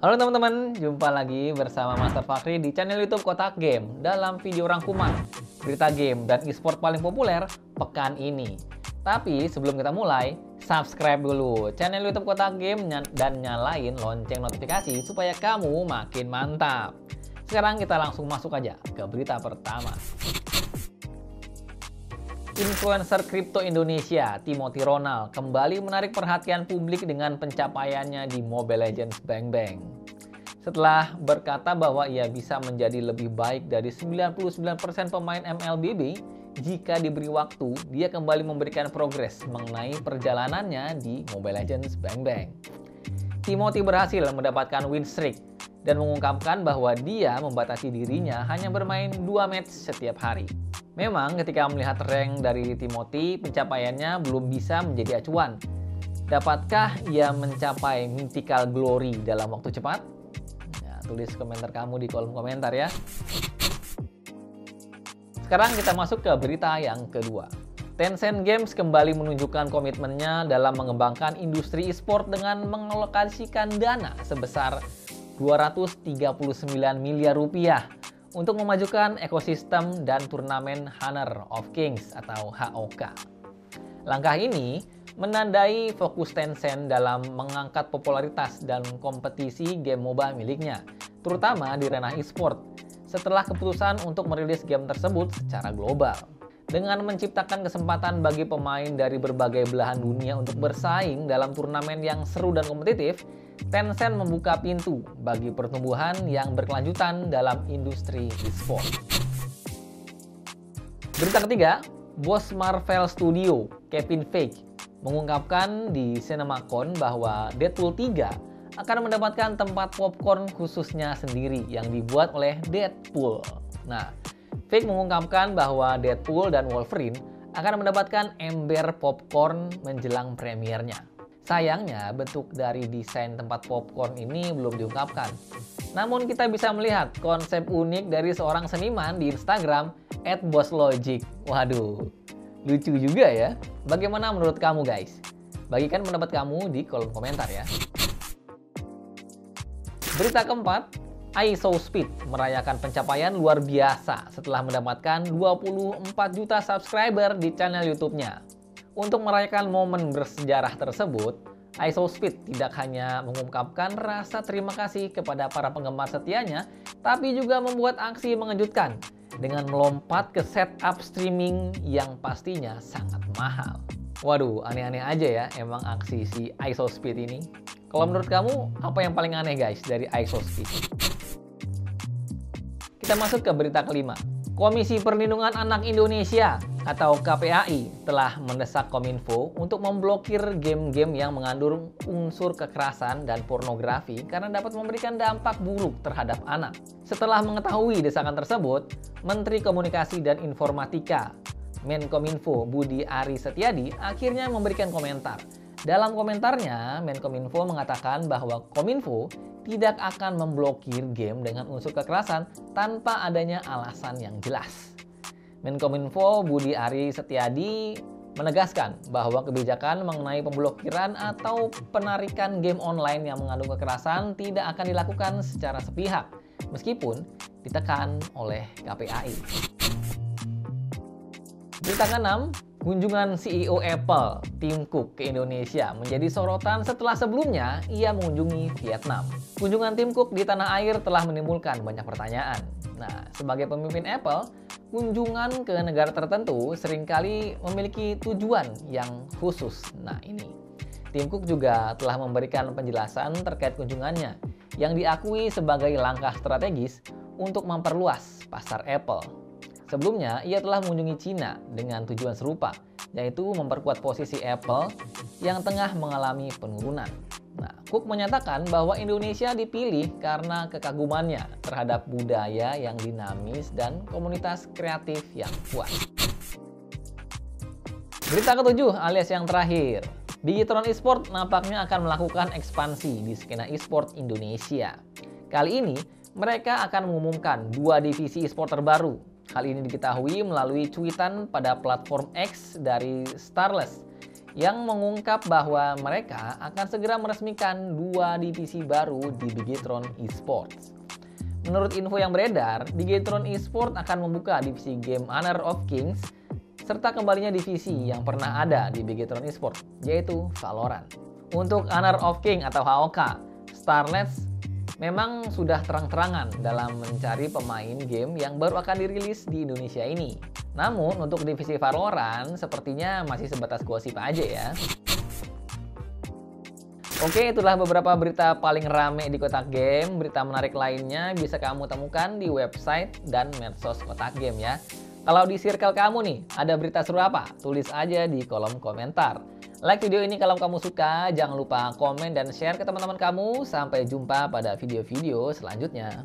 Halo teman-teman, jumpa lagi bersama Master Fakri di channel YouTube Kotak Game dalam video rangkuman berita game dan e-sport paling populer pekan ini. Tapi sebelum kita mulai, subscribe dulu channel YouTube Kotak Game dan nyalain lonceng notifikasi supaya kamu makin mantap. Sekarang kita langsung masuk aja ke berita pertama. Influencer kripto Indonesia, Timothy Ronald, kembali menarik perhatian publik dengan pencapaiannya di Mobile Legends Bang Bang. Setelah berkata bahwa ia bisa menjadi lebih baik dari 99% pemain MLBB, jika diberi waktu, dia kembali memberikan progres mengenai perjalanannya di Mobile Legends Bang Bang. Timothy berhasil mendapatkan win streak dan mengungkapkan bahwa dia membatasi dirinya hanya bermain 2 match setiap hari. Memang ketika melihat rank dari Timothy, pencapaiannya belum bisa menjadi acuan. Dapatkah ia mencapai mythical glory dalam waktu cepat? Ya, tulis komentar kamu di kolom komentar ya. Sekarang kita masuk ke berita yang kedua. Tencent Games kembali menunjukkan komitmennya dalam mengembangkan industri e-sport dengan mengalokasikan dana sebesar 239 miliar rupiah untuk memajukan ekosistem dan turnamen Honor of Kings atau HOK. Langkah ini menandai fokus Tencent dalam mengangkat popularitas dan kompetisi game MOBA miliknya, terutama di ranah e-sport, setelah keputusan untuk merilis game tersebut secara global. Dengan menciptakan kesempatan bagi pemain dari berbagai belahan dunia untuk bersaing dalam turnamen yang seru dan kompetitif, Tencent membuka pintu bagi pertumbuhan yang berkelanjutan dalam industri e-sport. Berita ketiga, bos Marvel Studio, Kevin Feige, mengungkapkan di CinemaCon bahwa Deadpool 3 akan mendapatkan tempat popcorn khususnya sendiri yang dibuat oleh Deadpool. Nah, Feige mengungkapkan bahwa Deadpool dan Wolverine akan mendapatkan ember popcorn menjelang premiernya. Sayangnya, bentuk dari desain tempat popcorn ini belum diungkapkan. Namun kita bisa melihat konsep unik dari seorang seniman di Instagram @bosslogic. Waduh, lucu juga ya. Bagaimana menurut kamu guys? Bagikan pendapat kamu di kolom komentar ya. Berita keempat, iShowSpeed merayakan pencapaian luar biasa setelah mendapatkan 24 juta subscriber di channel YouTube-nya. Untuk merayakan momen bersejarah tersebut, iShowSpeed tidak hanya mengungkapkan rasa terima kasih kepada para penggemar setianya, tapi juga membuat aksi mengejutkan dengan melompat ke setup streaming yang pastinya sangat mahal. Waduh, aneh-aneh aja ya emang aksi si iShowSpeed ini. Kalau menurut kamu, apa yang paling aneh guys dari iShowSpeed? Kita masuk ke berita kelima. Komisi Perlindungan Anak Indonesia atau KPAI telah mendesak Kominfo untuk memblokir game-game yang mengandung unsur kekerasan dan pornografi karena dapat memberikan dampak buruk terhadap anak. Setelah mengetahui desakan tersebut, Menteri Komunikasi dan Informatika Menkominfo Budi Ari Setiadi akhirnya memberikan komentar. Dalam komentarnya, Menkominfo mengatakan bahwa Kominfo tidak akan memblokir game dengan unsur kekerasan tanpa adanya alasan yang jelas. Menkominfo Budi Ari Setiadi menegaskan bahwa kebijakan mengenai pemblokiran atau penarikan game online yang mengandung kekerasan tidak akan dilakukan secara sepihak, meskipun ditekan oleh KPAI. Berita ke-6, kunjungan CEO Apple, Tim Cook ke Indonesia menjadi sorotan setelah sebelumnya ia mengunjungi Vietnam. Kunjungan Tim Cook di tanah air telah menimbulkan banyak pertanyaan. Nah, sebagai pemimpin Apple, kunjungan ke negara tertentu seringkali memiliki tujuan yang khusus. Nah, ini. Tim Cook juga telah memberikan penjelasan terkait kunjungannya yang diakui sebagai langkah strategis untuk memperluas pasar Apple. Sebelumnya, ia telah mengunjungi Cina dengan tujuan serupa, yaitu memperkuat posisi Apple yang tengah mengalami penurunan. Nah, Cook menyatakan bahwa Indonesia dipilih karena kekagumannya terhadap budaya yang dinamis dan komunitas kreatif yang kuat. Berita ke-7 alias yang terakhir. Digitron Esport nampaknya akan melakukan ekspansi di skena e-sport Indonesia. Kali ini, mereka akan mengumumkan 2 divisi e-sport terbaru. Hal ini diketahui melalui cuitan pada platform X dari Starless yang mengungkap bahwa mereka akan segera meresmikan 2 divisi baru di Bigetron Esports. Menurut info yang beredar, Bigetron Esports akan membuka divisi game Honor of Kings serta kembalinya divisi yang pernah ada di Bigetron Esports, yaitu Valorant. Untuk Honor of Kings atau HOK, Starlets memang sudah terang-terangan dalam mencari pemain game yang baru akan dirilis di Indonesia ini. Namun untuk divisi Valorant sepertinya masih sebatas gosip aja ya. Oke, itulah beberapa berita paling rame di Kotak Game. Berita menarik lainnya bisa kamu temukan di website dan medsos Kotak Game ya. Kalau di circle kamu nih, ada berita seru apa? Tulis aja di kolom komentar. Like video ini kalau kamu suka, jangan lupa komen dan share ke teman-teman kamu. Sampai jumpa pada video-video selanjutnya.